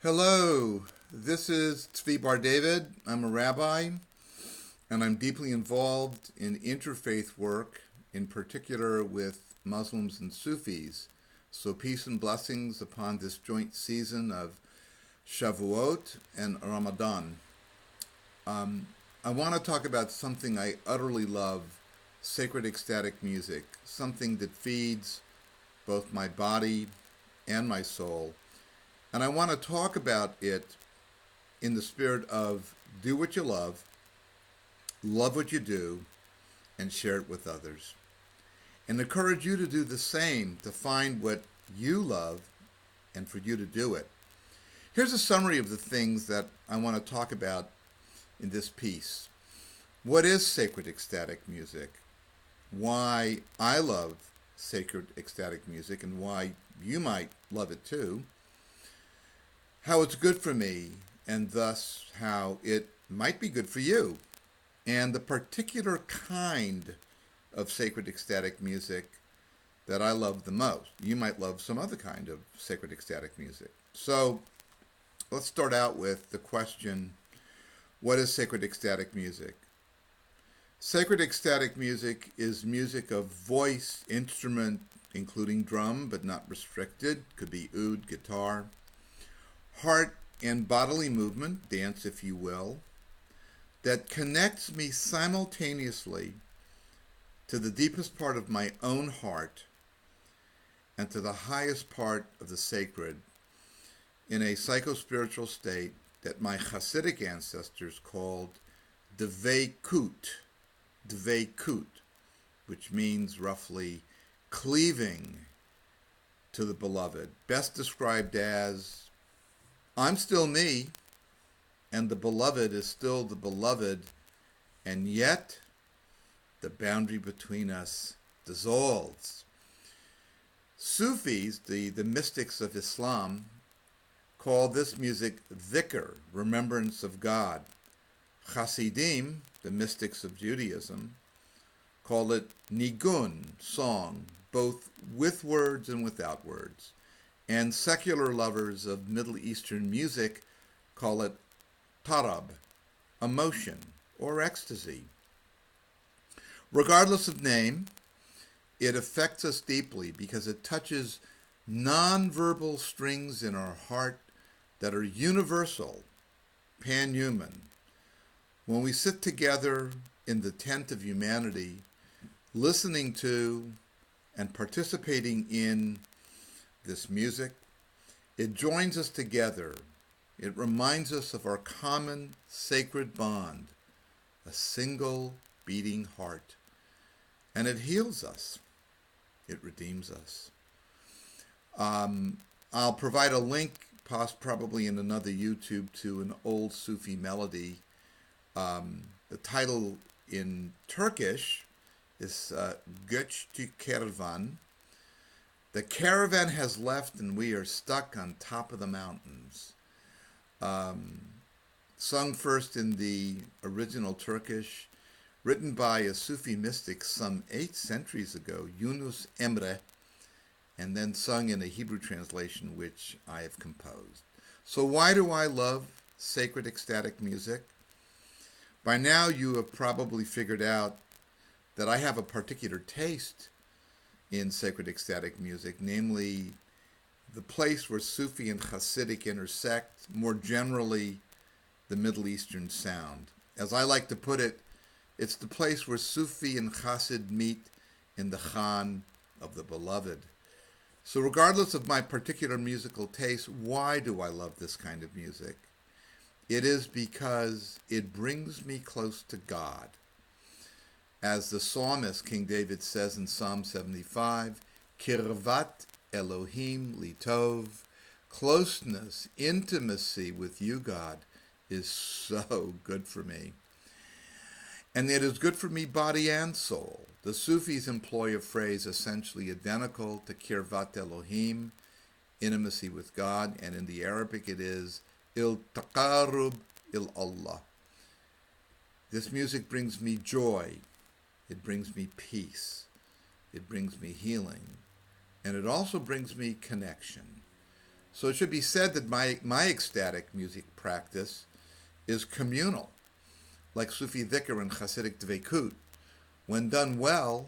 Hello, this is Tzvi Bar David. I'm a rabbi, and I'm deeply involved in interfaith work, in particular with Muslims and Sufis. So peace and blessings upon this joint season of Shavuot and Ramadan. I want to talk about something I utterly love, sacred ecstatic music, something that feeds both my body and my soul. And I want to talk about it in the spirit of do what you love what you do, and share it with others. And encourage you to do the same, to find what you love and for you to do it. Here's a summary of the things that I want to talk about in this piece. What is sacred ecstatic music? Why I love sacred ecstatic music and why you might love it too. How it's good for me, and thus how it might be good for you, and the particular kind of sacred ecstatic music that I love the most. You might love some other kind of sacred ecstatic music. So let's start out with the question, what is sacred ecstatic music? Sacred ecstatic music is music of voice, instrument, including drum, but not restricted. Could be oud, guitar. Heart and bodily movement, dance if you will, that connects me simultaneously to the deepest part of my own heart and to the highest part of the sacred in a psycho-spiritual state that my Chasidic ancestors called dveikut, which means roughly cleaving to the beloved, best described as I'm still me, and the beloved is still the beloved, and yet the boundary between us dissolves. Sufis, the mystics of Islam, call this music dhikr, remembrance of God. Chasidim, the mystics of Judaism, call it nigun, song, both with words and without words. And secular lovers of Middle Eastern music call it tarab, emotion, or ecstasy. Regardless of name, it affects us deeply because it touches nonverbal strings in our heart that are universal, pan-human. When we sit together in the tent of humanity, listening to and participating in this music, it joins us together. It reminds us of our common sacred bond, a single beating heart. And it heals us. It redeems us. I'll provide a link, probably in another YouTube, to an old Sufi melody. The title in Turkish is Göçtü Kervan. The caravan has left and we are stuck on top of the mountains. Sung first in the original Turkish, written by a Sufi mystic some 8 centuries ago, Yunus Emre, and then sung in a Hebrew translation which I have composed. So why do I love sacred ecstatic music? By now you have probably figured out that I have a particular taste in sacred ecstatic music, namely the place where Sufi and Chasidic intersect, more generally the Middle Eastern sound. As I like to put it, it's the place where Sufi and Chassid meet in the Khan of the beloved. So regardless of my particular musical taste, why do I love this kind of music? It is because it brings me close to God. As the psalmist King David says in Psalm 75, Kirvat Elohim litov, closeness, intimacy with you, God, is so good for me. And it is good for me body and soul. The Sufis employ a phrase essentially identical to Kirvat Elohim, intimacy with God, and in the Arabic it is il taqarrub il Allah. This music brings me joy. It brings me peace. It brings me healing. And it also brings me connection. So it should be said that my ecstatic music practice is communal, like Sufi dhikr and Chasidic dveikut. When done well,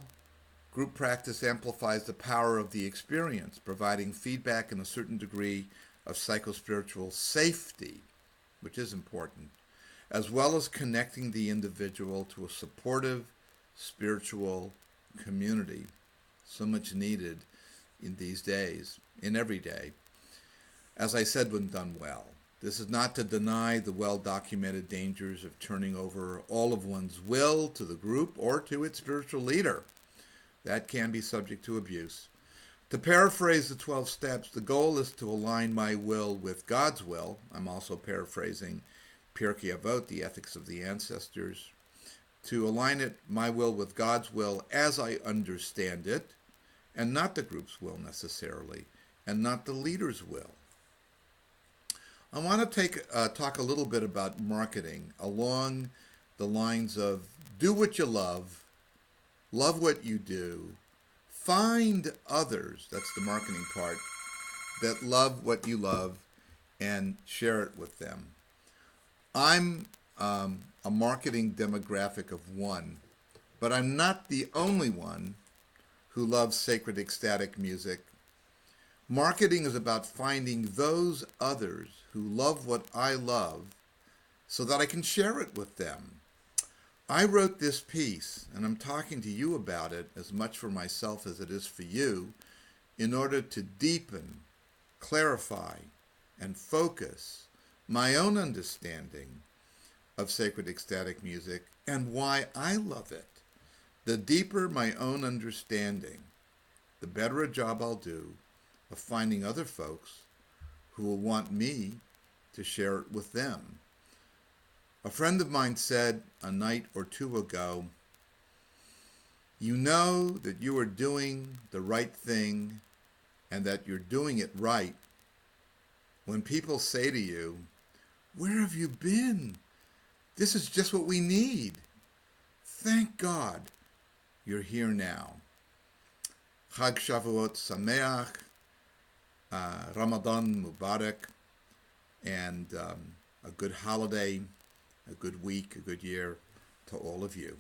group practice amplifies the power of the experience, providing feedback and a certain degree of psychospiritual safety, which is important, as well as connecting the individual to a supportive spiritual community, so much needed in these days, in every day. As I said, when done well. This is not to deny the well-documented dangers of turning over all of one's will to the group or to its spiritual leader. That can be subject to abuse. To paraphrase the 12 steps, the goal is to align my will with God's will. I'm also paraphrasing Pirkei Avot, the ethics of the ancestors. To align my will with God's will as I understand it, and not the group's will necessarily, and not the leader's will. I want to talk a little bit about marketing along the lines of do what you love what you do, find others, that's the marketing part, that love what you love, and share it with them. I'm a marketing demographic of one, but I'm not the only one who loves sacred ecstatic music. Marketing is about finding those others who love what I love so that I can share it with them. I wrote this piece, and I'm talking to you about it as much for myself as it is for you, in order to deepen, clarify, and focus my own understanding of sacred ecstatic music and why I love it. The deeper my own understanding, the better a job I'll do of finding other folks who will want me to share it with them. A friend of mine said a night or two ago, you know that you are doing the right thing and that you're doing it right when people say to you, where have you been? This is just what we need. Thank God you're here now. Chag Shavuot Sameach, Ramadan Mubarak, and a good holiday, a good week, a good year to all of you.